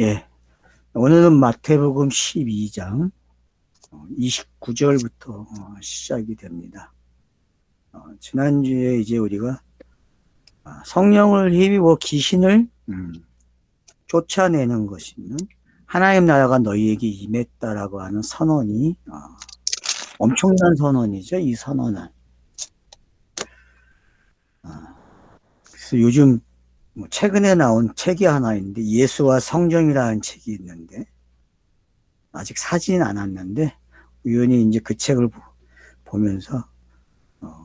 예, 오늘은 마태복음 12장 29절부터 시작이 됩니다. 지난주에 이제 우리가 성령을 힘입어 귀신을 쫓아내는 것이면 하나님 나라가 너희에게 임했다라고 하는 선언이 엄청난 선언이죠. 이 선언은. 그래서 요즘 최근에 나온 책이 하나 있는데 예수와 성경이라는 책이 있는데 아직 사진 않았는데 우연히 이제 그 책을 보면서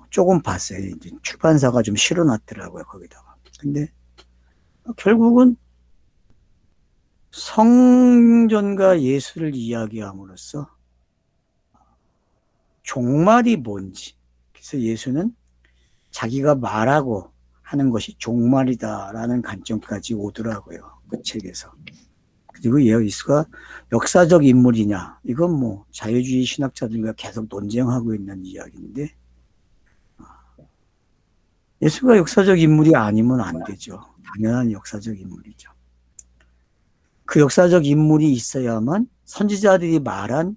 조금 봤어요. 이제 출판사가 좀 실어놨더라고요, 거기다가. 근데 결국은 성전과 예수를 이야기함으로써 종말이 뭔지. 그래서 예수는 자기가 말하고 하는 것이 종말이다라는 관점까지 오더라고요, 그 책에서. 그리고 예수가 역사적 인물이냐, 이건 뭐 자유주의 신학자들과 계속 논쟁하고 있는 이야기인데, 예수가 역사적 인물이 아니면 안 되죠. 당연한 역사적 인물이죠. 그 역사적 인물이 있어야만 선지자들이 말한,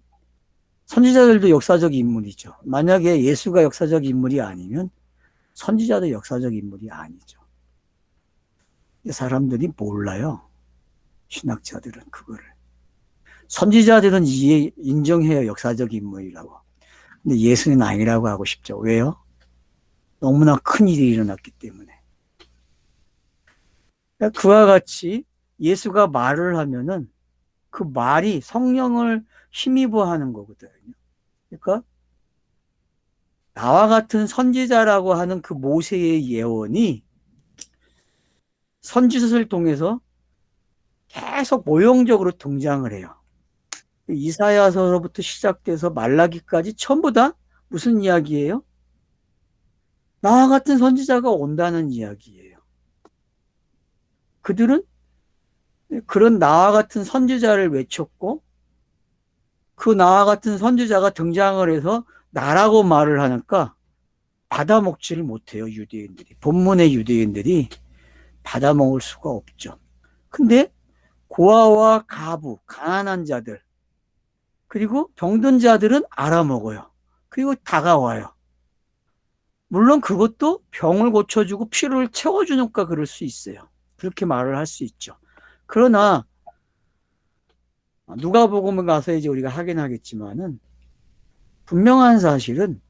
선지자들도 역사적 인물이죠. 만약에 예수가 역사적 인물이 아니면 선지자도 역사적 인물이 아니죠. 사람들이 몰라요. 신학자들은 그거를. 선지자들은 인정해요. 역사적 인물이라고. 근데 예수는 아니라고 하고 싶죠. 왜요? 너무나 큰 일이 일어났기 때문에. 그와 같이 예수가 말을 하면은 그 말이 성령을 힘입어 하는 거거든요. 그러니까 나와 같은 선지자라고 하는 그 모세의 예언이 선지서를 통해서 계속 모형적으로 등장을 해요. 이사야서로부터 시작돼서 말라기까지 전부 다 무슨 이야기예요? 나와 같은 선지자가 온다는 이야기예요. 그들은 그런 나와 같은 선지자를 외쳤고 그 나와 같은 선지자가 등장을 해서 나라고 말을 하니까 받아먹지를 못해요. 유대인들이. 본문의 유대인들이 받아먹을 수가 없죠. 근데 고아와 가부, 가난한 자들 그리고 병든 자들은 알아먹어요. 그리고 다가와요. 물론 그것도 병을 고쳐주고 피를 채워주니까 그럴 수 있어요. 그렇게 말을 할 수 있죠. 그러나 누가복음에 가서 이제 우리가 확인하겠지만은 분명한 사실은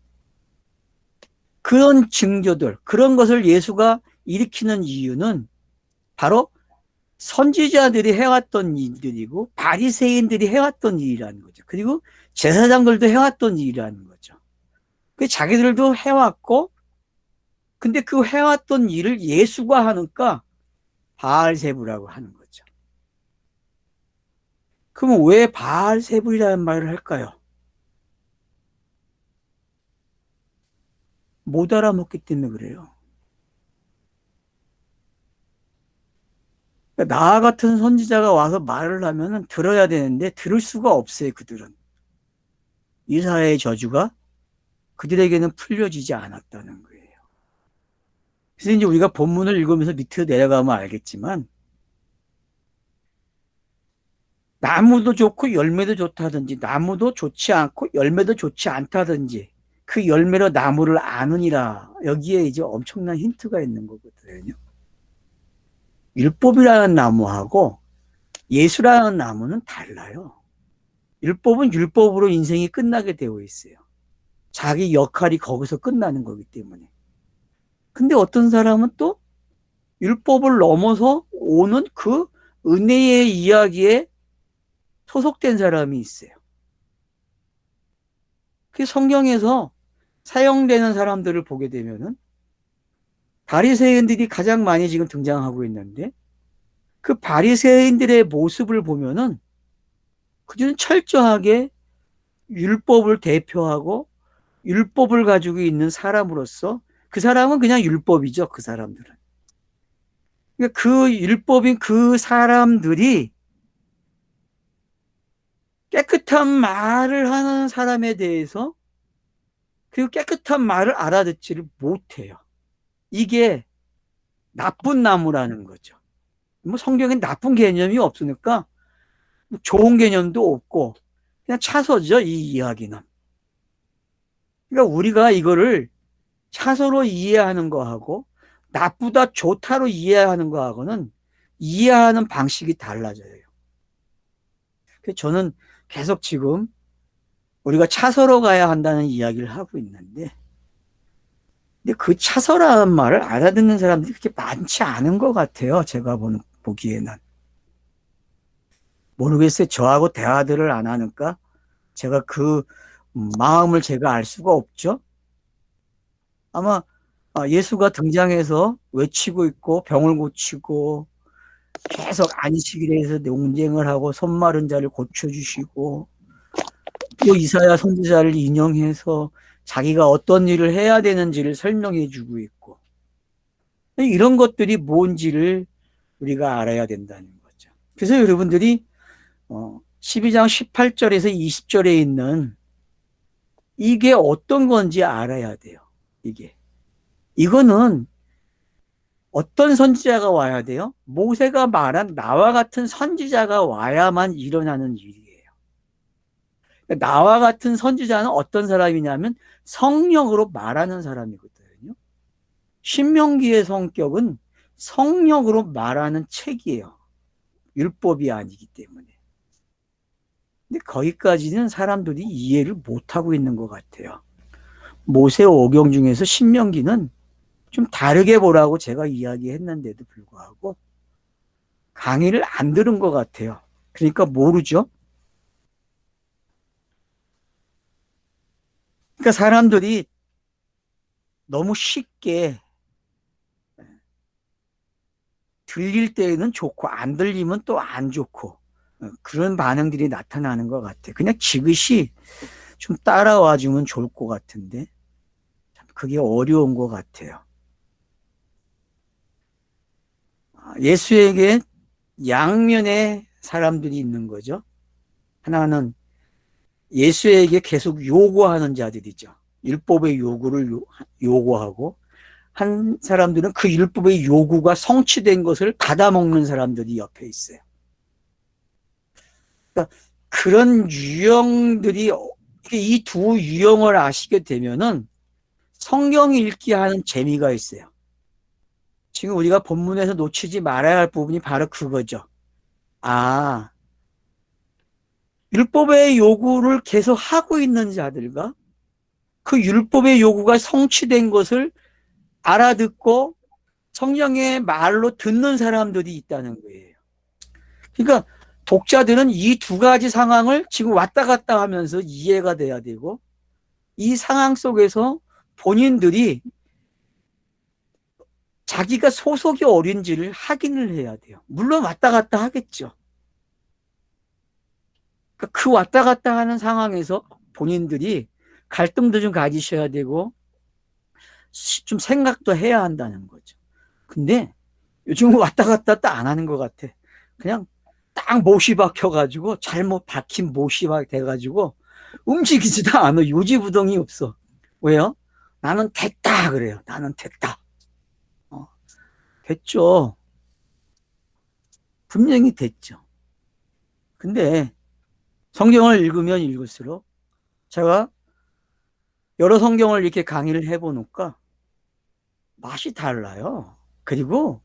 그런 징조들, 그런 것을 예수가 일으키는 이유는 바로 선지자들이 해왔던 일들이고 바리새인들이 해왔던 일이라는 거죠. 그리고 제사장들도 해왔던 일이라는 거죠. 자기들도 해왔고 근데 그 해왔던 일을 예수가 하니까 바알세불이라고 하는 거죠. 그러면 왜 바알세불이라는 말을 할까요? 못 알아먹기 때문에 그래요. 그러니까 나 같은 선지자가 와서 말을 하면 들어야 되는데 들을 수가 없어요. 그들은. 이사야의 저주가 그들에게는 풀려지지 않았다는 거예요. 그래서 이제 우리가 본문을 읽으면서 밑으로 내려가면 알겠지만 나무도 좋고 열매도 좋다든지 나무도 좋지 않고 열매도 좋지 않다든지 그 열매로 나무를 아느니라. 여기에 이제 엄청난 힌트가 있는 거거든요. 율법이라는 나무하고 예수라는 나무는 달라요. 율법은 율법으로 인생이 끝나게 되어 있어요. 자기 역할이 거기서 끝나는 거기 때문에. 근데 어떤 사람은 또 율법을 넘어서 오는 그 은혜의 이야기에 소속된 사람이 있어요. 그 성경에서 사용되는 사람들을 보게 되면은 바리새인들이 가장 많이 지금 등장하고 있는데 그 바리새인들의 모습을 보면은 그들은 철저하게 율법을 대표하고 율법을 가지고 있는 사람으로서 그 사람은 그냥 율법이죠. 그 사람들은. 그러니까 그 율법인 그 사람들이 깨끗한 말을 하는 사람에 대해서 그 깨끗한 말을 알아듣지를 못해요. 이게 나쁜 나무라는 거죠. 뭐 성경엔 나쁜 개념이 없으니까 좋은 개념도 없고 그냥 차서죠, 이 이야기는. 그러니까 우리가 이거를 차서로 이해하는 거하고 나쁘다 좋다로 이해하는 거하고는 이해하는 방식이 달라져요. 그래서 저는 계속 지금 우리가 차서로 가야 한다는 이야기를 하고 있는데, 근데 그 차서라는 말을 알아듣는 사람들이 그렇게 많지 않은 것 같아요. 제가 보기에는. 모르겠어요. 저하고 대화들을 안 하니까 제가 그 마음을 제가 알 수가 없죠. 아마 예수가 등장해서 외치고 있고 병을 고치고 계속 안식일에 서 논쟁을 하고 손 마른 자를 고쳐주시고 또 이사야 선지자를 인용해서 자기가 어떤 일을 해야 되는지를 설명해 주고 있고, 이런 것들이 뭔지를 우리가 알아야 된다는 거죠. 그래서 여러분들이 12장 18절에서 20절에 있는 이게 어떤 건지 알아야 돼요. 이거는 어떤 선지자가 와야 돼요? 모세가 말한 나와 같은 선지자가 와야만 일어나는 일이에요. 나와 같은 선지자는 어떤 사람이냐면 성령으로 말하는 사람이거든요. 신명기의 성격은 성령으로 말하는 책이에요. 율법이 아니기 때문에. 근데 거기까지는 사람들이 이해를 못하고 있는 것 같아요. 모세 오경 중에서 신명기는 좀 다르게 보라고 제가 이야기했는데도 불구하고 강의를 안 들은 것 같아요. 그러니까 모르죠. 그러니까 사람들이 너무 쉽게 들릴 때는 좋고 안 들리면 또 안 좋고 그런 반응들이 나타나는 것 같아요. 그냥 지그시 좀 따라와 주면 좋을 것 같은데 그게 어려운 것 같아요. 예수에게 양면의 사람들이 있는 거죠. 하나는 예수에게 계속 요구하는 자들이죠. 율법의 요구를 요구하고, 한 사람들은 그 율법의 요구가 성취된 것을 받아먹는 사람들이 옆에 있어요. 그러니까 그런 유형들이, 이 두 유형을 아시게 되면은 성경 읽기 하는 재미가 있어요. 지금 우리가 본문에서 놓치지 말아야 할 부분이 바로 그거죠. 율법의 요구를 계속 하고 있는 자들과 그 율법의 요구가 성취된 것을 알아듣고 성령의 말로 듣는 사람들이 있다는 거예요. 그러니까 독자들은 이 두 가지 상황을 지금 왔다 갔다 하면서 이해가 돼야 되고, 이 상황 속에서 본인들이 자기가 소속이 어딘지를 확인을 해야 돼요. 물론 왔다 갔다 하겠죠. 그러니까 그 왔다 갔다 하는 상황에서 본인들이 갈등도 좀 가지셔야 되고 좀 생각도 해야 한다는 거죠. 근데 요즘 왔다 갔다 안 하는 것 같아. 그냥 딱 못이 박혀가지고 잘못 박힌 못이 돼가지고 움직이지도 않아. 요지부동이 없어. 왜요? 나는 됐다 그래요. 나는 됐다. 됐죠. 분명히 됐죠. 근데 성경을 읽으면 읽을수록 제가 여러 성경을 이렇게 강의를 해보니까 맛이 달라요. 그리고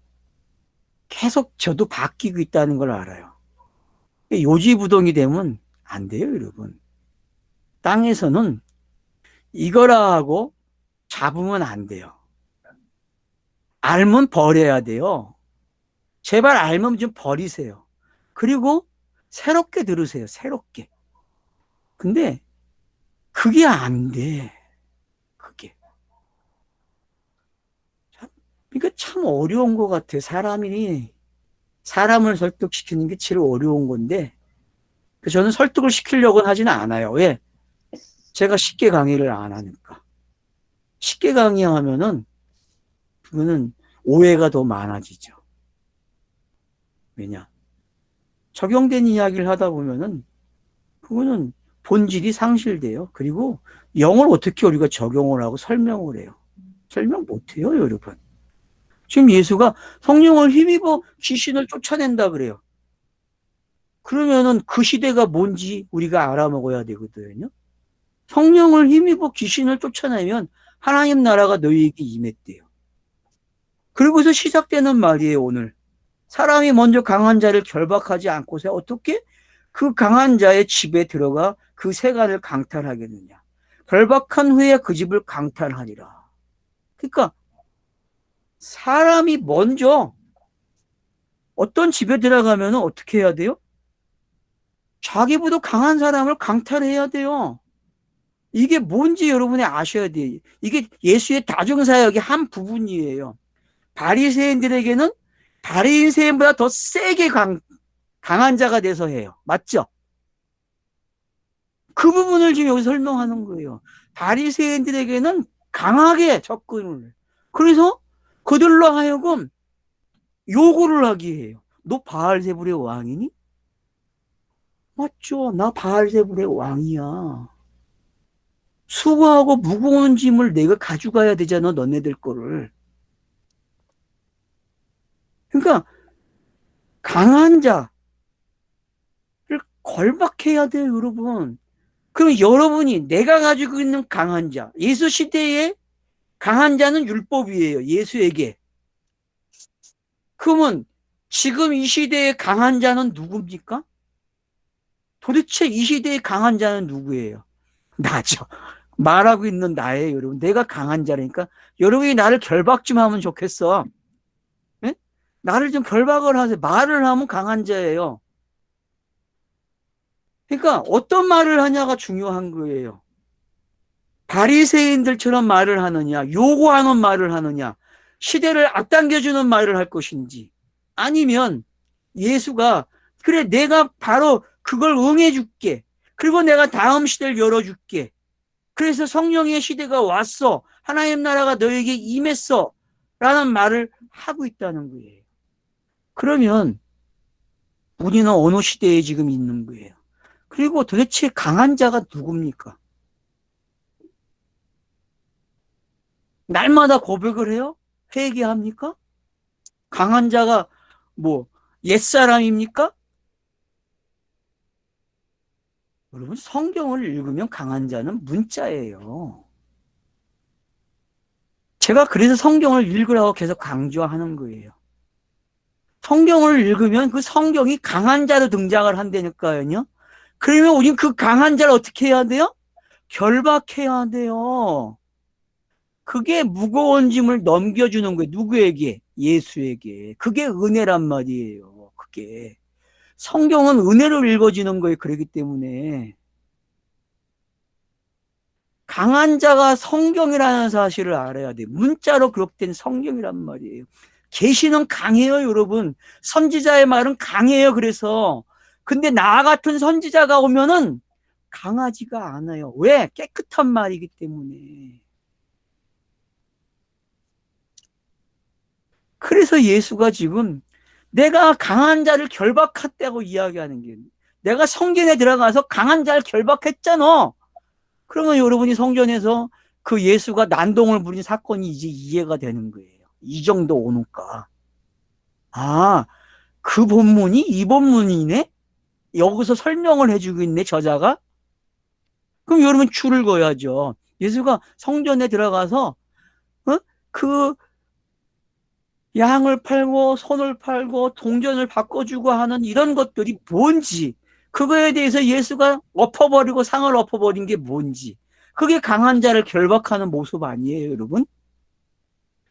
계속 저도 바뀌고 있다는 걸 알아요. 요지부동이 되면 안 돼요, 여러분. 땅에서는 이거라 하고 잡으면 안 돼요. 알면 버려야 돼요. 제발 알면 좀 버리세요. 그리고 새롭게 들으세요, 새롭게. 근데 그게 안 돼. 그게. 그러니까 참 어려운 것 같아요. 사람을 설득시키는 게 제일 어려운 건데, 저는 설득을 시키려고는 하지는 않아요. 왜? 제가 쉽게 강의를 안 하니까. 쉽게 강의하면은, 그거는 오해가 더 많아지죠. 왜냐? 적용된 이야기를 하다 보면은, 그거는 본질이 상실돼요. 그리고 영을 어떻게 우리가 적용을 하고 설명을 해요? 설명 못해요, 여러분. 지금 예수가 성령을 힘입어 귀신을 쫓아낸다 그래요. 그러면은 그 시대가 뭔지 우리가 알아먹어야 되거든요. 성령을 힘입어 귀신을 쫓아내면 하나님 나라가 너희에게 임했대요. 그리고서 시작되는 말이에요, 오늘. 사람이 먼저 강한 자를 결박하지 않고서 어떻게 그 강한 자의 집에 들어가 그 세간을 강탈하겠느냐. 결박한 후에 그 집을 강탈하리라. 그러니까 사람이 먼저 어떤 집에 들어가면 어떻게 해야 돼요? 자기보다 강한 사람을 강탈해야 돼요. 이게 뭔지 여러분이 아셔야 돼요. 이게 예수의 다중사역의 한 부분이에요. 바리새인들에게는 바리새인보다 더 세게 강한 자가 돼서 해요. 맞죠? 그 부분을 지금 여기 설명하는 거예요. 바리새인들에게는 강하게 접근을. 그래서 그들로 하여금 요구를 하게 해요. 너 바알세불의 왕이니? 맞죠? 나 바알세불의 왕이야. 수고하고 무거운 짐을 내가 가져가야 되잖아, 너네들 거를. 그러니까 강한 자를 걸박해야 돼요, 여러분. 그럼 여러분이 내가 가지고 있는 강한 자, 예수 시대에 강한 자는 율법이에요, 예수에게. 그러면 지금 이 시대의 강한 자는 누굽니까? 도대체 이 시대의 강한 자는 누구예요? 나죠. 말하고 있는 나예요, 여러분. 내가 강한 자라니까 여러분이 나를 결박 좀 하면 좋겠어. 네? 나를 좀 결박을 하세요. 말을 하면 강한 자예요. 그러니까 어떤 말을 하냐가 중요한 거예요. 바리새인들처럼 말을 하느냐, 요구하는 말을 하느냐, 시대를 앞당겨주는 말을 할 것인지, 아니면 예수가 그래 내가 바로 그걸 응해줄게. 그리고 내가 다음 시대를 열어줄게. 그래서 성령의 시대가 왔어. 하나님 나라가 너에게 임했어. 라는 말을 하고 있다는 거예요. 그러면 우리는 어느 시대에 지금 있는 거예요? 그리고 도대체 강한 자가 누굽니까? 날마다 고백을 해요? 회개합니까? 강한 자가 뭐 옛사람입니까? 여러분 성경을 읽으면 강한 자는 문자예요. 제가 그래서 성경을 읽으라고 계속 강조하는 거예요. 성경을 읽으면 그 성경이 강한 자로 등장을 한다니까요. 그러면 우린 그 강한 자를 어떻게 해야 돼요? 결박해야 돼요. 그게 무거운 짐을 넘겨주는 거예요. 누구에게? 예수에게. 그게 은혜란 말이에요. 그게. 성경은 은혜로 읽어지는 거예요. 그렇기 때문에. 강한 자가 성경이라는 사실을 알아야 돼요. 문자로 기록된 성경이란 말이에요. 계시는 강해요, 여러분. 선지자의 말은 강해요, 그래서. 근데 나 같은 선지자가 오면은 강하지가 않아요. 왜? 깨끗한 말이기 때문에. 그래서 예수가 지금 내가 강한 자를 결박했다고 이야기하는 게 내가 성전에 들어가서 강한 자를 결박했잖아. 그러면 여러분이 성전에서 그 예수가 난동을 부린 사건이 이제 이해가 되는 거예요. 이 정도 오니까. 아, 그 본문이 이 본문이네? 여기서 설명을 해주고 있네, 저자가? 그럼 여러분 줄을 그어야죠. 예수가 성전에 들어가서, 어? 그 양을 팔고 손을 팔고 동전을 바꿔주고 하는 이런 것들이 뭔지, 그거에 대해서 예수가 엎어버리고 상을 엎어버린 게 뭔지, 그게 강한 자를 결박하는 모습 아니에요, 여러분?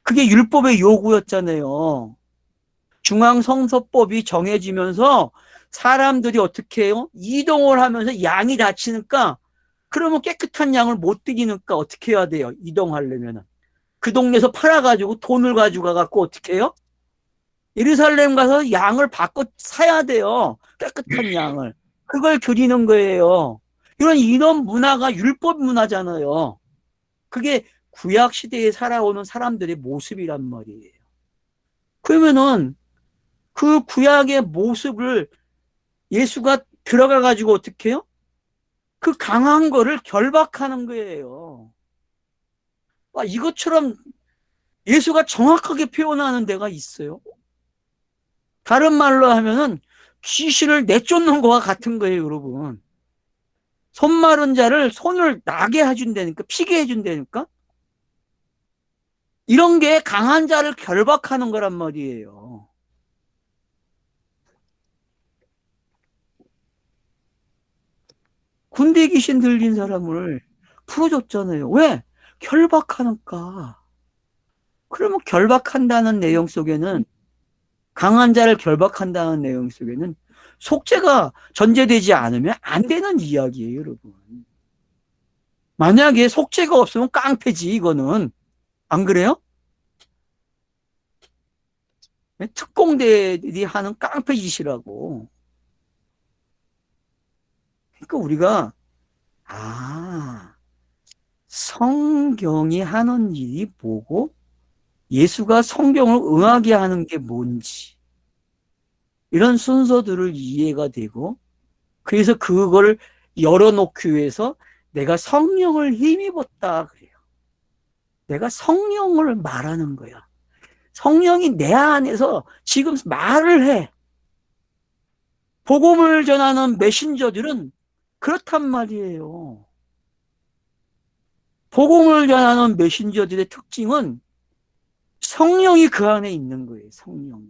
그게 율법의 요구였잖아요. 중앙성서법이 정해지면서 사람들이 어떻게 해요? 이동을 하면서 양이 다치니까, 그러면 깨끗한 양을 못 드리니까 어떻게 해야 돼요? 이동하려면. 그 동네에서 팔아가지고 돈을 가지고 가갖고 어떻게 해요? 예루살렘 가서 양을 바꿔 사야 돼요. 깨끗한 양을. 그걸 드리는 거예요. 이런 문화가 율법 문화잖아요. 그게 구약 시대에 살아오는 사람들의 모습이란 말이에요. 그러면은 그 구약의 모습을 예수가 들어가 가지고 어떻게 해요? 그 강한 거를 결박하는 거예요. 이것처럼 예수가 정확하게 표현하는 데가 있어요. 다른 말로 하면은 귀신을 내쫓는 거와 같은 거예요, 여러분. 손 마른 자를 손을 나게 해준다니까, 피게 해준다니까. 이런 게 강한 자를 결박하는 거란 말이에요. 군대 귀신 들린 사람을 풀어줬잖아요. 왜? 결박하니까. 그러면 결박한다는 내용 속에는, 강한 자를 결박한다는 내용 속에는 속죄가 전제되지 않으면 안 되는 이야기예요, 여러분. 만약에 속죄가 없으면 깡패지, 이거는. 안 그래요? 특공대들이 하는 깡패 짓이라고. 그러니까 우리가, 아, 성경이 하는 일이 뭐고, 예수가 성경을 응하게 하는 게 뭔지, 이런 순서들을 이해가 되고, 그래서 그걸 열어놓기 위해서 내가 성령을 힘입었다 그래요. 내가 성령을 말하는 거야. 성령이 내 안에서 지금 말을 해. 복음을 전하는 메신저들은 그렇단 말이에요. 복음을 전하는 메신저들의 특징은 성령이 그 안에 있는 거예요. 성령이.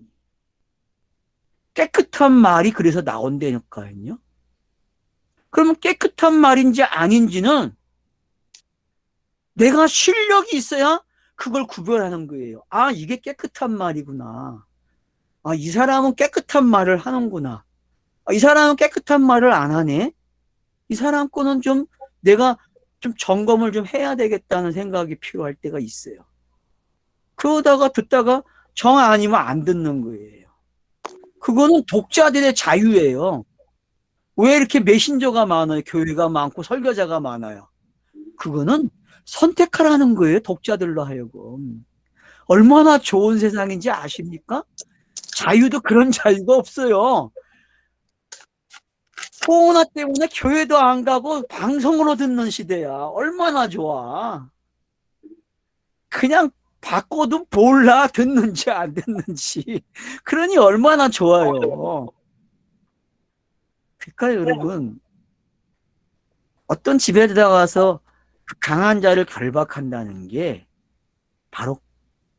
깨끗한 말이 그래서 나온다니까요. 그러면 깨끗한 말인지 아닌지는 내가 실력이 있어야 그걸 구별하는 거예요. 아, 이게 깨끗한 말이구나. 아, 이 사람은 깨끗한 말을 하는구나. 아, 이 사람은 깨끗한 말을 안 하네. 이 사람 거는 좀 내가 좀 점검을 좀 해야 되겠다는 생각이 필요할 때가 있어요. 그러다가 듣다가 정 아니면 안 듣는 거예요. 그거는 독자들의 자유예요. 왜 이렇게 메신저가 많아요? 교회가 많고 설교자가 많아요. 그거는 선택하라는 거예요. 독자들로 하여금. 얼마나 좋은 세상인지 아십니까? 자유도 그런 자유가 없어요. 코로나 때문에 교회도 안 가고 방송으로 듣는 시대야. 얼마나 좋아. 그냥 바꿔도 몰라, 듣는지 안 듣는지. 그러니 얼마나 좋아요. 그러니까 여러분, 어떤 집에 들어가서 그 강한 자를 결박한다는 게 바로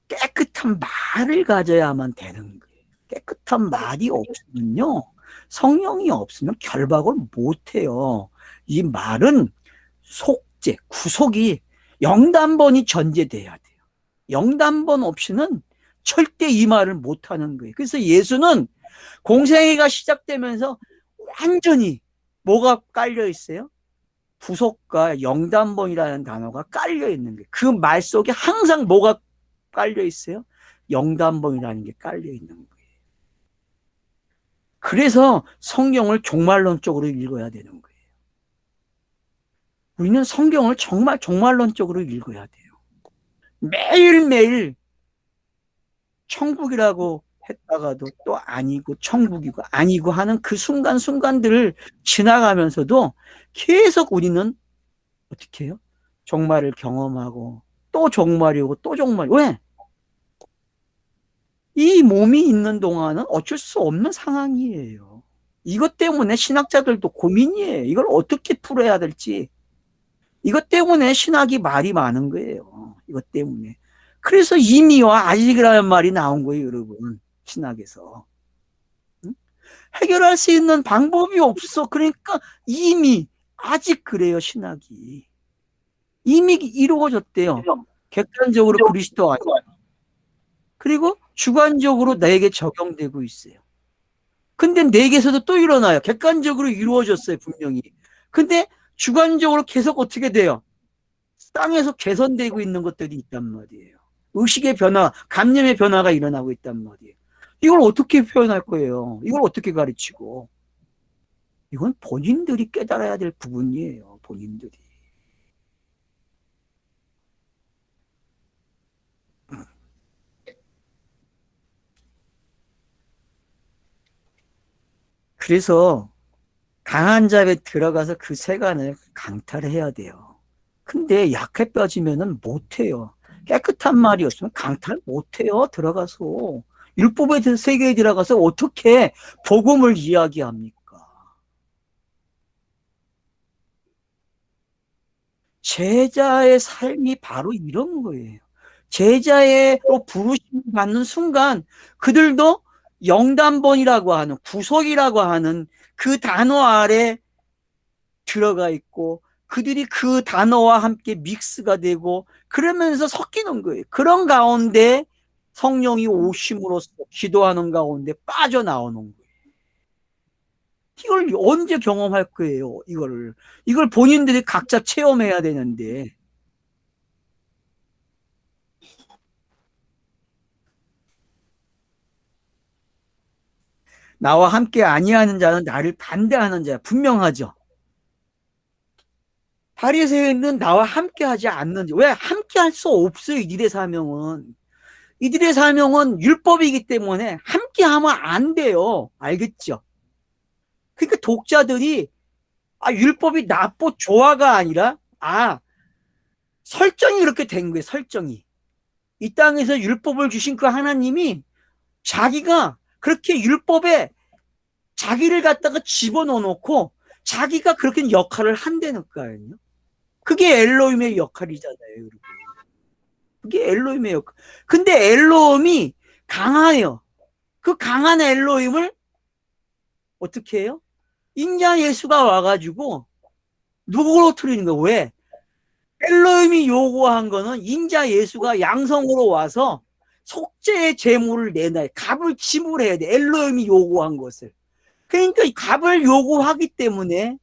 깨끗한 말을 가져야만 되는 거예요. 깨끗한 말이 없으면요, 성령이 없으면 결박을 못해요. 이 말은 속죄, 구속이 영단번이 전제돼야 돼요. 영단번 없이는 절대 이 말을 못하는 거예요. 그래서 예수는 공생애가 시작되면서 완전히 뭐가 깔려 있어요? 구속과 영단번이라는 단어가 깔려 있는 거예요. 그 말 속에 항상 뭐가 깔려 있어요? 영단번이라는 게 깔려 있는 거예요. 그래서 성경을 종말론적으로 읽어야 되는 거예요. 우리는 성경을 정말 종말론적으로 읽어야 돼요. 매일매일 천국이라고 했다가도 또 아니고 천국이고 아니고 하는 그 순간순간들을 지나가면서도 계속 우리는 어떻게 해요? 종말을 경험하고 또 종말이고 또 종말. 왜? 이 몸이 있는 동안은 어쩔 수 없는 상황이에요. 이것 때문에 신학자들도 고민이에요. 이걸 어떻게 풀어야 될지. 이것 때문에 신학이 말이 많은 거예요. 이것 때문에. 그래서 이미와 아직이라는 말이 나온 거예요, 여러분. 신학에서. 해결할 수 있는 방법이 없어. 그러니까 이미, 아직 그래요, 신학이. 이미 이루어졌대요. 객관적으로 그리스도 안에. 그리고 주관적으로 나에게 적용되고 있어요. 근데 내게서도 또 일어나요. 객관적으로 이루어졌어요, 분명히. 근데 주관적으로 계속 어떻게 돼요? 땅에서 개선되고 있는 것들이 있단 말이에요. 의식의 변화, 감념의 변화가 일어나고 있단 말이에요. 이걸 어떻게 표현할 거예요? 이걸 어떻게 가르치고? 이건 본인들이 깨달아야 될 부분이에요. 본인들이. 그래서 강한 잡에 들어가서 그 세간을 강탈해야 돼요. 근데 약해 빠지면은 못해요. 깨끗한 말이었으면 강탈 못해요. 들어가서. 율법의 세계에 들어가서 어떻게 복음을 이야기합니까? 제자의 삶이 바로 이런 거예요. 제자로 부르심 받는 순간 그들도 영단본이라고 하는, 구속이라고 하는 그 단어 아래 들어가 있고, 그들이 그 단어와 함께 믹스가 되고 그러면서 섞이는 거예요. 그런 가운데 성령이 오심으로써 기도하는 가운데 빠져나오는 거예요. 이걸 언제 경험할 거예요? 이걸 본인들이 각자 체험해야 되는데. 나와 함께 아니하는 자는 나를 반대하는 자야. 분명하죠. 바리새인은 나와 함께 하지 않는지. 왜? 함께 할 수 없어요. 이들의 사명은 율법이기 때문에 함께 하면 안 돼요. 알겠죠? 그러니까 독자들이 율법이 나쁘 좋아가 아니라 설정이 이렇게 된 거예요. 설정이. 이 땅에서 율법을 주신 그 하나님이 자기가 그렇게 율법에 자기를 갖다가 집어넣어 놓고 자기가 그렇게 역할을 한다는 거예요. 그게 엘로힘의 역할이잖아요, 여러분. 그게 엘로힘의 역할. 근데 엘로힘이 강해요. 그 강한 엘로힘을 어떻게 해요? 인자 예수가 와가지고 누구로 틀리는 거예요? 왜? 엘로힘이 요구한 거는 인자 예수가 양성으로 와서 속죄의 제물을 내놔야, 값을 지불해야 돼. 엘로힘이 요구한 것을. 그러니까 값을 요구하기 때문에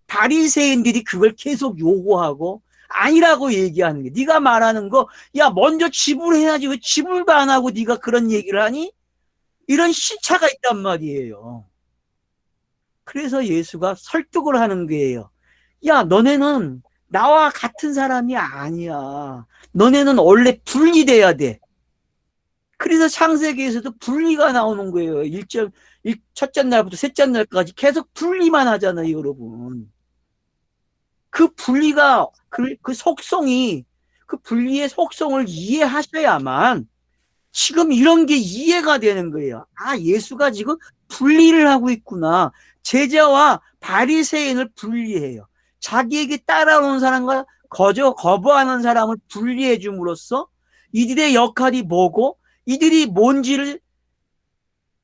바리새인들이 그걸 계속 요구하고 아니라고 얘기하는 게, 네가 말하는 거, 야 먼저 지불해야지 왜 지불도 안 하고 네가 그런 얘기를 하니? 이런 시차가 있단 말이에요. 그래서 예수가 설득을 하는 거예요. 야, 너네는 나와 같은 사람이 아니야. 너네는 원래 분리돼야 돼. 그래서 창세기에서도 분리가 나오는 거예요. 첫째 날부터 셋째 날까지 계속 분리만 하잖아요, 여러분. 그 분리가, 그 속성이, 그 분리의 속성을 이해하셔야만 지금 이런 게 이해가 되는 거예요. 예수가 지금 분리를 하고 있구나. 제자와 바리새인을 분리해요. 자기에게 따라오는 사람과 거부하는 사람을 분리해 줌으로써 이들의 역할이 뭐고 이들이 뭔지를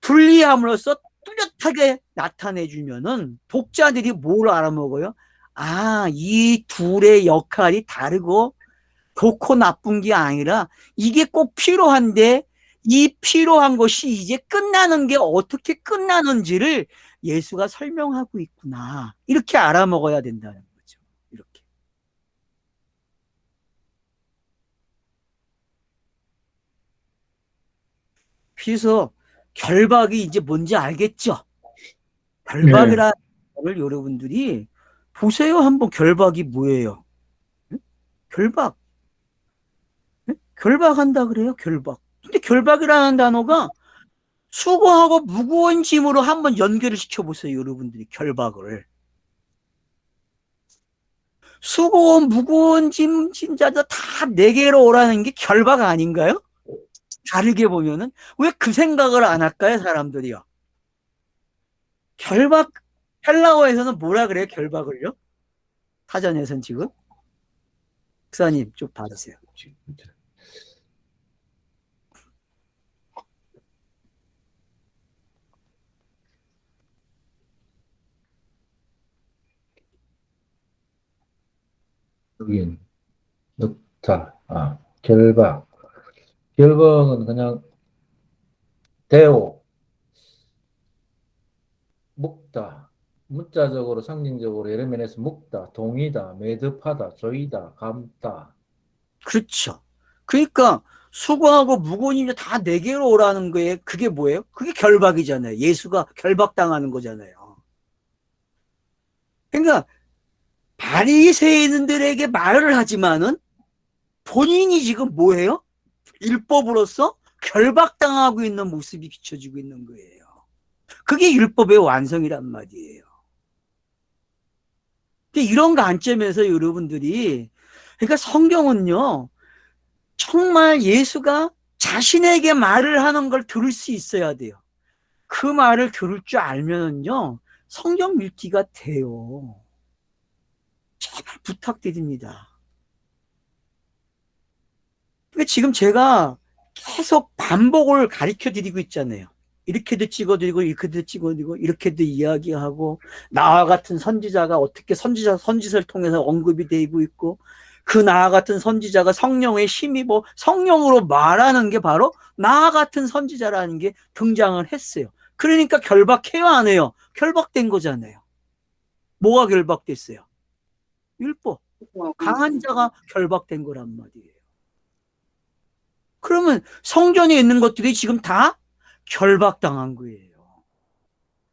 분리함으로써 뚜렷하게 나타내 주면은 독자들이 뭘 알아먹어요? 이 둘의 역할이 다르고 좋고 나쁜 게 아니라 이게 꼭 필요한데 이 필요한 것이 이제 끝나는 게 어떻게 끝나는지를 예수가 설명하고 있구나. 이렇게 알아먹어야 된다는 거죠. 이렇게. 그래서 결박이 이제 뭔지 알겠죠? 결박이라는 걸 여러분들이 보세요. 한번 결박이 뭐예요? 결박. 결박한다 그래요. 결박. 근데 결박이라는 단어가 수고하고 무거운 짐으로 한번 연결을 시켜보세요. 여러분들이 결박을. 수고 무거운 짐자들 다 내게로 오라는 게 결박 아닌가요? 다르게 보면은 왜 그 생각을 안 할까요, 사람들이요? 결박, 헬라어에서는 뭐라 그래요, 결박을요? 사전에선 지금 목사님 좀 봐주세요. 여긴 넣다. 결박. 결박은 그냥 대오, 묵다. 문자적으로 상징적으로 여러 면에서 묵다, 동의다, 매듭하다, 조이다, 감다. 그렇죠. 그러니까 수고하고 무거운 짐 다 내게로 오라는 거에 그게 뭐예요? 그게 결박이잖아요. 예수가 결박당하는 거잖아요. 그러니까 바리새인들에게 말을 하지만은 본인이 지금 뭐예요? 율법으로서 결박당하고 있는 모습이 비춰지고 있는 거예요. 그게 율법의 완성이란 말이에요. 이런 관점에서 여러분들이, 그러니까 성경은요, 정말 예수가 자신에게 말을 하는 걸 들을 수 있어야 돼요. 그 말을 들을 줄 알면은요, 성경 읽기가 돼요. 제발 부탁드립니다. 그러니까 지금 제가 계속 반복을 가르쳐 드리고 있잖아요. 이렇게도 찍어드리고, 이렇게도 찍어드리고, 이렇게도 이야기하고, 나와 같은 선지자가 어떻게 선지서를 통해서 언급이 되고 있고, 그 나와 같은 선지자가 성령에 힘입어 성령으로 말하는 게 바로 나와 같은 선지자라는 게 등장을 했어요. 그러니까 결박해요, 안 해요? 결박된 거잖아요. 뭐가 결박됐어요? 율법. 강한 자가 결박된 거란 말이에요. 그러면 성전에 있는 것들이 지금 다 결박당한 거예요.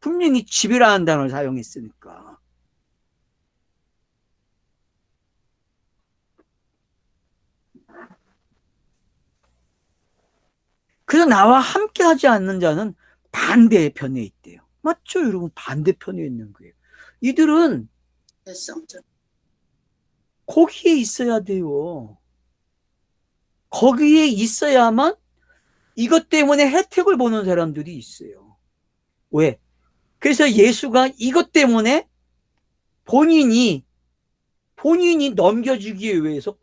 분명히 집이라는 단어를 사용했으니까. 그래서 나와 함께 하지 않는 자는 반대편에 있대요. 맞죠, 여러분? 반대편에 있는 거예요. 이들은 거기에 있어야 돼요. 거기에 있어야만 이것 때문에 혜택을 보는 사람들이 있어요. 왜? 그래서 예수가 이것 때문에 본인이 넘겨주기 위해서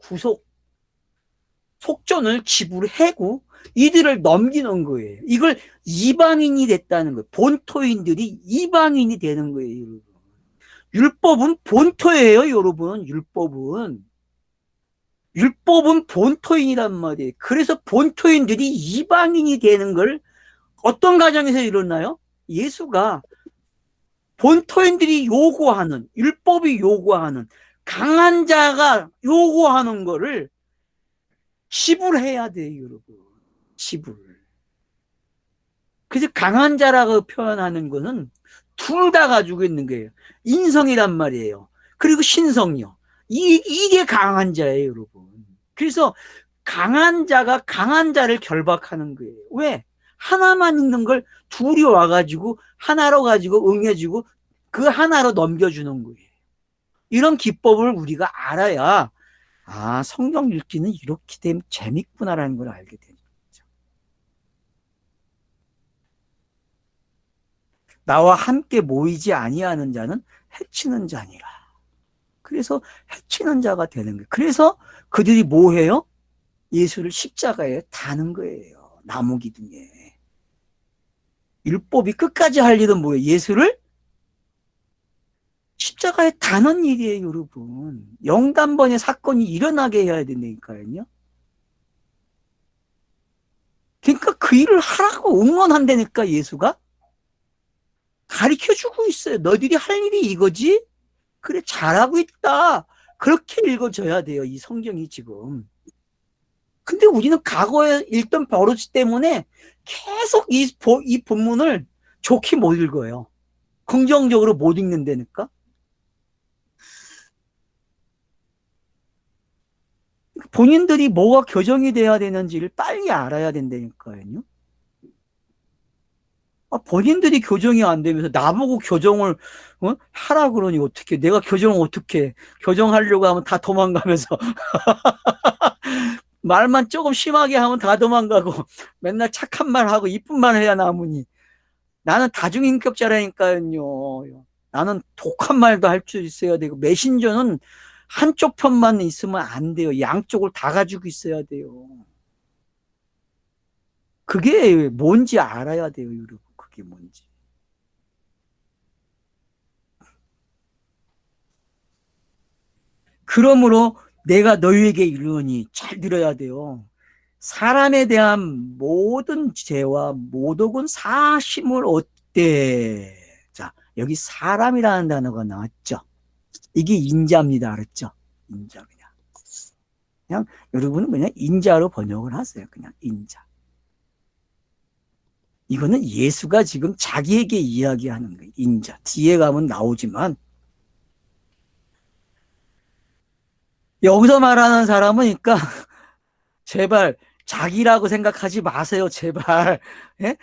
속전을 지불하고 이들을 넘기는 거예요. 이걸 이방인이 됐다는 거예요. 본토인들이 이방인이 되는 거예요, 여러분. 율법은 본토예요, 여러분. 율법은 본토인이란 말이에요. 그래서 본토인들이 이방인이 되는 걸 어떤 가정에서 일어나요? 예수가 본토인들이 요구하는, 율법이 요구하는, 강한 자가 요구하는 거를 지불해야 돼요, 여러분. 지불. 그래서 강한 자라고 표현하는 거는 둘 다 가지고 있는 거예요. 인성이란 말이에요. 그리고 신성요. 이게 강한 자예요, 여러분. 그래서 강한 자가 강한 자를 결박하는 거예요. 왜? 하나만 있는 걸 둘이 와가지고 하나로 가지고 응해주고 그 하나로 넘겨주는 거예요. 이런 기법을 우리가 알아야 성경 읽기는 이렇게 되면 재밌구나라는 걸 알게 되죠. 나와 함께 모이지 아니하는 자는 해치는 자니라. 그래서 해치는 자가 되는 거예요. 그래서 그들이 뭐 해요? 예수를 십자가에 다는 거예요. 나무 기둥에. 율법이 끝까지 할 일은 뭐예요? 예수를 십자가에 다는 일이에요, 여러분. 영단번의 사건이 일어나게 해야 된다니까요. 그러니까 그 일을 하라고 응원한다니까, 예수가. 가르쳐주고 있어요. 너희들이 할 일이 이거지? 그래, 잘하고 있다. 그렇게 읽어줘야 돼요, 이 성경이 지금. 근데 우리는 과거에 읽던 버릇 때문에 계속 이 본문을 좋게 못 읽어요. 긍정적으로 못 읽는다니까. 본인들이 뭐가 교정이 돼야 되는지를 빨리 알아야 된다니까요. 본인들이 교정이 안 되면서 나보고 교정을 하라 그러니 어떻게, 내가 교정을 어떻게 해. 교정하려고 하면 다 도망가면서 말만 조금 심하게 하면 다 도망가고 맨날 착한 말 하고 이쁜 말 해야 남으니. 나는 다중인격자라니까요. 나는 독한 말도 할 줄 있어야 되고, 메신저는 한쪽 편만 있으면 안 돼요. 양쪽을 다 가지고 있어야 돼요. 그게 뭔지 알아야 돼요, 여러분. 그게 뭔지. 그러므로 내가 너희에게 이르노니, 잘 들어야 돼요. 사람에 대한 모든 죄와 모독은 사심을 얻되. 자, 여기 사람이라는 단어가 나왔죠. 이게 인자입니다. 알았죠? 인자. 그냥 여러분은 그냥 인자로 번역을 하세요. 그냥 인자. 이거는 예수가 지금 자기에게 이야기하는 거예요. 인자. 뒤에 가면 나오지만 여기서 말하는 사람은 그러니까 제발 자기라고 생각하지 마세요. 제발. 예?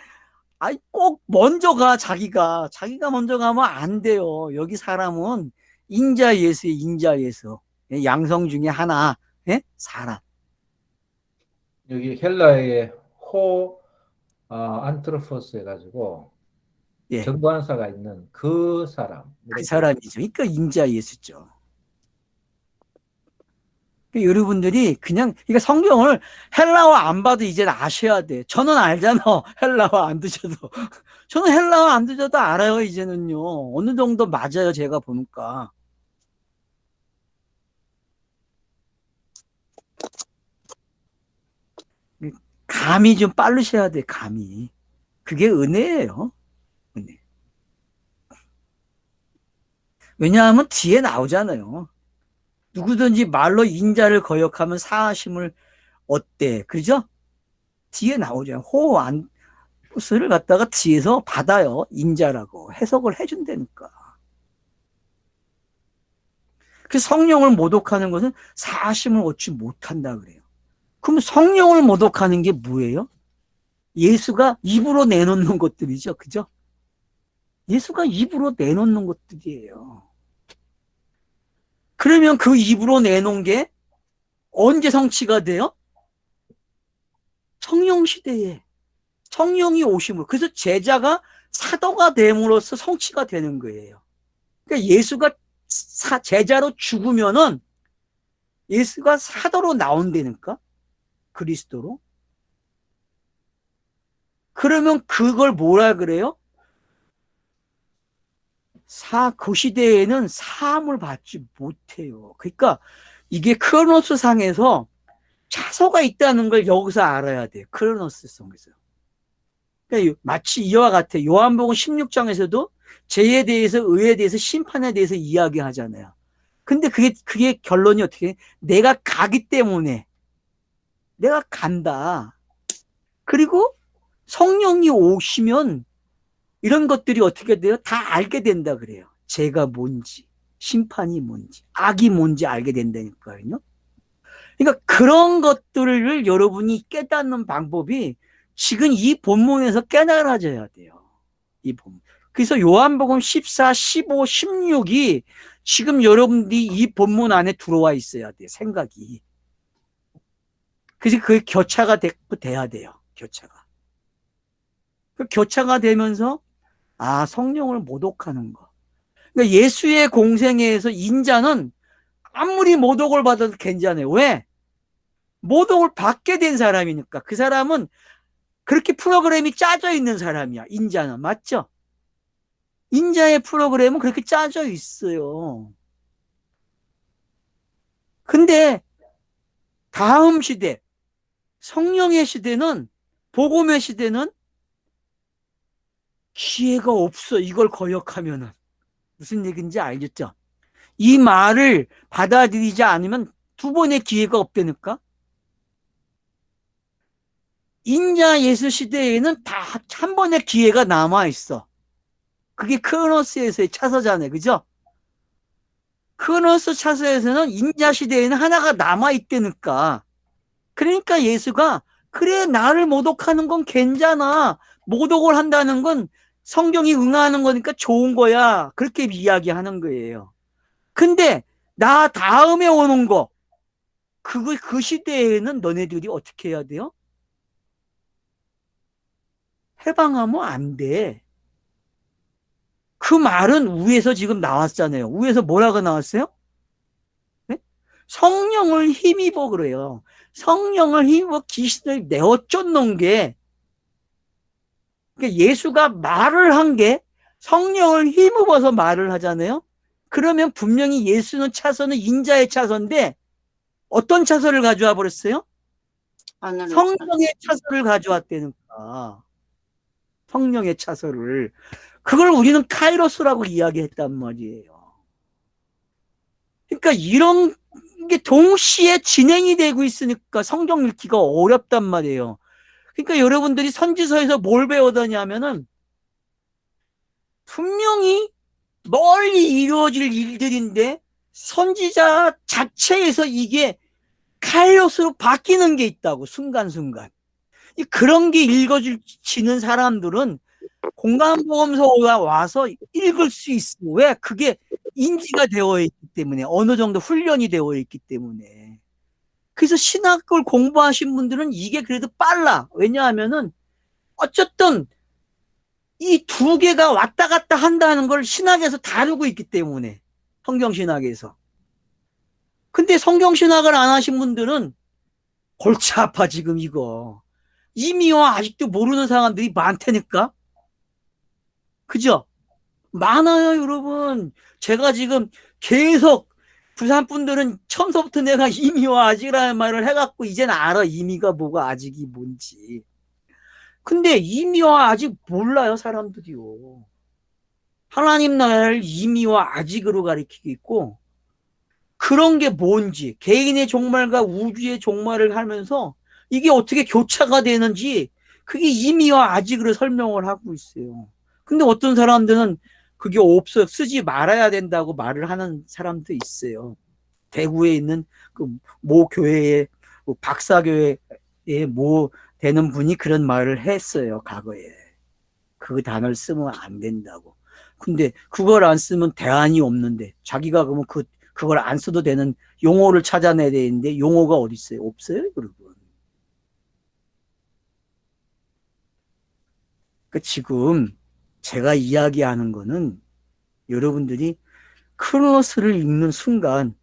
꼭 먼저 가. 자기가 먼저 가면 안 돼요. 여기 사람은 인자 예수의 인자 예수. 양성 중에 하나. 예? 사람. 여기 헬라의 호 안트로포스 해가지고 예, 정관사가 있는 그 사람 그 이렇게. 사람이죠. 그러니까 인자 예수죠. 그러니까 여러분들이 그냥 그러니까 성경을 헬라어 안 봐도 이제 아셔야 돼. 저는 알잖아. 헬라어 안 드셔도. 저는 헬라어 안 드셔도 알아요. 이제는요. 어느 정도 맞아요. 제가 보니까. 감이 좀 빠르셔야 돼. 감이. 그게 은혜예요. 은혜. 왜냐하면 뒤에 나오잖아요. 누구든지 말로 인자를 거역하면 사하심을 얻대. 그죠? 뒤에 나오잖아요. 호안스를 갖다가 뒤에서 받아요. 인자라고 해석을 해준다니까. 그 성령을 모독하는 것은 사하심을 얻지 못한다 그래요. 그럼 성령을 모독하는 게 뭐예요? 예수가 입으로 내놓는 것들이죠. 그죠? 예수가 입으로 내놓는 것들이에요. 그러면 그 입으로 내놓은 게 언제 성취가 돼요? 성령 시대에. 성령이 오심으로. 그래서 제자가 사도가 됨으로써 성취가 되는 거예요. 그러니까 예수가 제자로 죽으면은 예수가 사도로 나온다니까? 그리스도로. 그러면 그걸 뭐라 그래요? 그 시대에는 사함을 받지 못해요. 그러니까 이게 크로노스 상에서 차소가 있다는 걸 여기서 알아야 돼요. 크로노스 성에서. 그러니까 마치 이와 같아요. 요한복음 16장에서도 죄에 대해서, 의에 대해서, 심판에 대해서 이야기하잖아요. 근데 그게 결론이 어떻게 해? 내가 가기 때문에 내가 간다. 그리고 성령이 오시면 이런 것들이 어떻게 돼요? 다 알게 된다 그래요. 죄가 뭔지, 심판이 뭔지, 악이 뭔지 알게 된다니까요. 그러니까 그런 것들을 여러분이 깨닫는 방법이 지금 이 본문에서 깨달아져야 돼요. 이 본문. 그래서 요한복음 14, 15, 16이 지금 여러분들이 이 본문 안에 들어와 있어야 돼요. 생각이. 그래서 그게 교차가 돼야 돼요. 교차가. 그 교차가 되면서 성령을 모독하는 거. 그러니까 예수의 공생애에서 인자는 아무리 모독을 받아도 괜찮아요. 왜? 모독을 받게 된 사람이니까. 그 사람은 그렇게 프로그램이 짜져 있는 사람이야. 인자는. 맞죠? 인자의 프로그램은 그렇게 짜져 있어요. 근데 다음 시대, 성령의 시대는, 복음의 시대는 기회가 없어. 이걸 거역하면은. 무슨 얘기인지 알겠죠? 이 말을 받아들이지 않으면 두 번의 기회가 없다니까? 인자 예수 시대에는 다 한 번의 기회가 남아있어. 그게 크로노스에서의 차서잖아요. 그죠? 크로노스 차서에서는 인자 시대에는 하나가 남아있다니까. 그러니까 예수가 그래 나를 모독하는 건 괜찮아. 모독을 한다는 건 성경이 응하는 거니까 좋은 거야. 그렇게 이야기하는 거예요. 근데 나 다음에 오는 거 그 시대에는 너네들이 어떻게 해야 돼요? 해방하면 안 돼. 그 말은 위에서 지금 나왔잖아요. 위에서 뭐라고 나왔어요? 네? 성령을 힘입어 그래요. 성령을 힘입어 귀신을 내어 쫓는 게 그러니까 예수가 말을 한 게 성령을 힘입어서 말을 하잖아요. 그러면 분명히 예수는 차선은 인자의 차선인데 어떤 차선을 가져와 버렸어요? 성령의 차선을 가져왔다니까. 성령의 차선을. 그걸 우리는 카이로스라고 이야기했단 말이에요. 그러니까 이런 게 동시에 진행이 되고 있으니까 성경 읽기가 어렵단 말이에요. 그러니까 여러분들이 선지서에서 뭘 배우더냐면은 분명히 멀리 이루어질 일들인데 선지자 자체에서 이게 카이로스로 바뀌는 게 있다고 순간순간. 그런 게 읽어지는 사람들은 공간보험소가 와서 읽을 수 있어. 왜? 그게 인지가 되어 있기 때문에 어느 정도 훈련이 되어 있기 때문에. 그래서 신학을 공부하신 분들은 이게 그래도 빨라. 왜냐하면은 어쨌든 이 두 개가 왔다 갔다 한다는 걸 신학에서 다루고 있기 때문에, 성경신학에서. 근데 성경신학을 안 하신 분들은 골치 아파, 지금 이거. 이미와 아직도 모르는 사람들이 많다니까? 그죠? 많아요, 여러분. 제가 지금 계속 부산 분들은 처음서부터 내가 이미와 아직이라는 말을 해갖고 이제는 알아. 이미가 뭐가 아직이 뭔지. 근데 이미와 아직 몰라요, 사람들이요. 하나님 나라를 이미와 아직으로 가리키고 있고, 그런 게 뭔지, 개인의 종말과 우주의 종말을 하면서 이게 어떻게 교차가 되는지, 그게 이미와 아직으로 설명을 하고 있어요. 근데 어떤 사람들은 그게 없어요. 쓰지 말아야 된다고 말을 하는 사람도 있어요. 대구에 있는 그 모 교회의, 박사교회의 모 되는 분이 그런 말을 했어요, 과거에. 그 단어를 쓰면 안 된다고. 근데 그걸 안 쓰면 대안이 없는데, 자기가 그러면 그걸 안 써도 되는 용어를 찾아내야 되는데, 용어가 어디 있어요? 없어요, 여러분. 그 지금 제가 이야기하는 거는 여러분들이 크로노스를 읽는 순간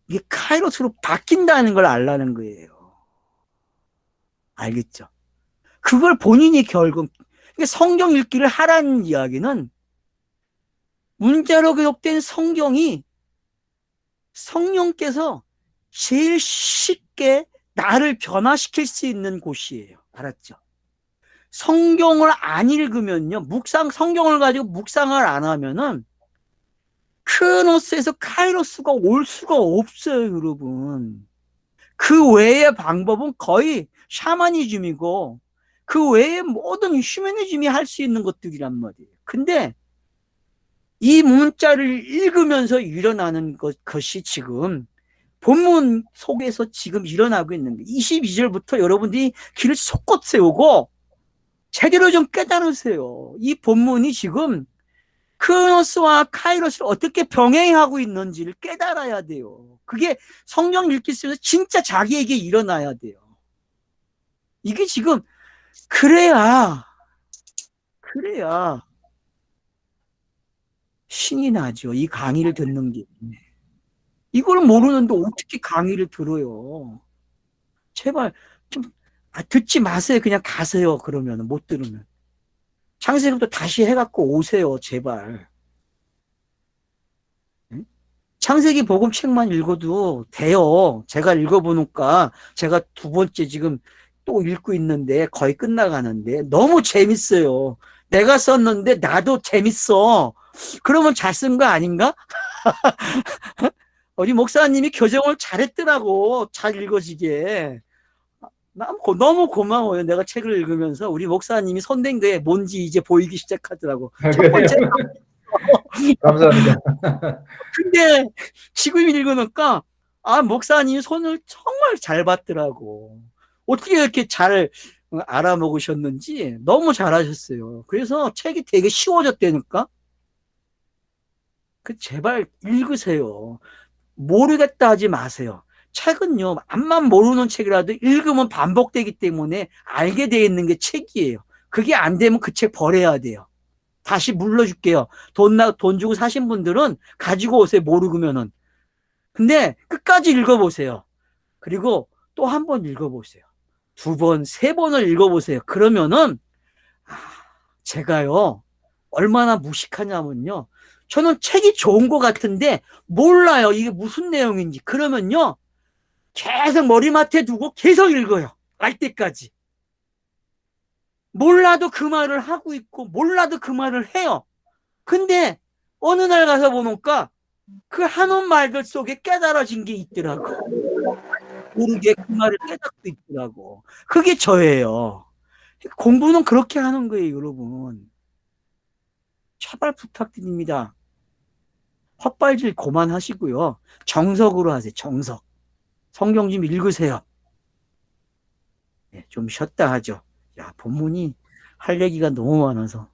이게 카이로스로 바뀐다는 걸 알라는 거예요. 알겠죠? 그걸 본인이 결국, 성경 읽기를 하라는 이야기는, 문자로 기록된 성경이 성령께서 제일 쉽게 나를 변화시킬 수 있는 곳이에요. 알았죠? 성경을 안 읽으면요, 성경을 가지고 묵상을 안 하면은 크로노스에서 카이로스가 올 수가 없어요, 여러분. 그 외의 방법은 거의 샤머니즘이고, 그 외에 모든 휴머니즘이 할 수 있는 것들이란 말이에요. 근데 이 문자를 읽으면서 일어나는 것이 지금 본문 속에서 지금 일어나고 있는 거예요. 22절부터 여러분들이 길을 솟껏 세우고 제대로 좀 깨달으세요. 이 본문이 지금 크로노스와 카이로스를 어떻게 병행하고 있는지를 깨달아야 돼요. 그게 성경 읽기 속에서 진짜 자기에게 일어나야 돼요. 이게 지금 그래야 신이 나죠. 이 강의를 듣는 게. 이걸 모르는데 어떻게 강의를 들어요? 제발 좀 듣지 마세요. 그냥 가세요. 그러면 못 들으면. 창세기부터 다시 해갖고 오세요. 제발. 창세기 복음책만 읽어도 돼요. 제가 읽어보니까 제가 두 번째 지금 또 읽고 있는데 거의 끝나가는데 너무 재밌어요. 내가 썼는데 나도 재밌어. 그러면 잘 쓴 거 아닌가? 우리 목사님이 교정을 잘했더라고. 잘 읽어지게. 난 너무 고마워요. 내가 책을 읽으면서 우리 목사님이 손댄 게 뭔지 이제 보이기 시작하더라고. 첫 번째. 감사합니다. 근데 지금 읽으니까 목사님이 손을 정말 잘 봤더라고. 어떻게 이렇게 잘 알아먹으셨는지 너무 잘하셨어요. 그래서 책이 되게 쉬워졌다니까. 제발 읽으세요. 모르겠다 하지 마세요. 책은요, 앞만 모르는 책이라도 읽으면 반복되기 때문에 알게 되어 있는 게 책이에요. 그게 안 되면 그 책 버려야 돼요. 다시 물러줄게요. 돈 주고 사신 분들은 가지고 오세요. 모르면은. 근데 끝까지 읽어보세요. 그리고 또 한 번 읽어보세요. 두 번, 세 번을 읽어보세요. 그러면은, 제가요, 얼마나 무식하냐면요. 저는 책이 좋은 것 같은데 몰라요. 이게 무슨 내용인지. 그러면요, 계속 머리맡에 두고 계속 읽어요. 알 때까지. 몰라도 그 말을 하고 있고 몰라도 그 말을 해요. 근데 어느 날 가서 보니까 그 한원 말들 속에 깨달아진 게 있더라고. 모르게 그 말을 깨닫고 있더라고. 그게 저예요. 공부는 그렇게 하는 거예요, 여러분. 제발 부탁드립니다. 헛발질 그만하시고요. 정석으로 하세요. 정석. 성경 좀 읽으세요. 좀 쉬었다 하죠. 본문이 할 얘기가 너무 많아서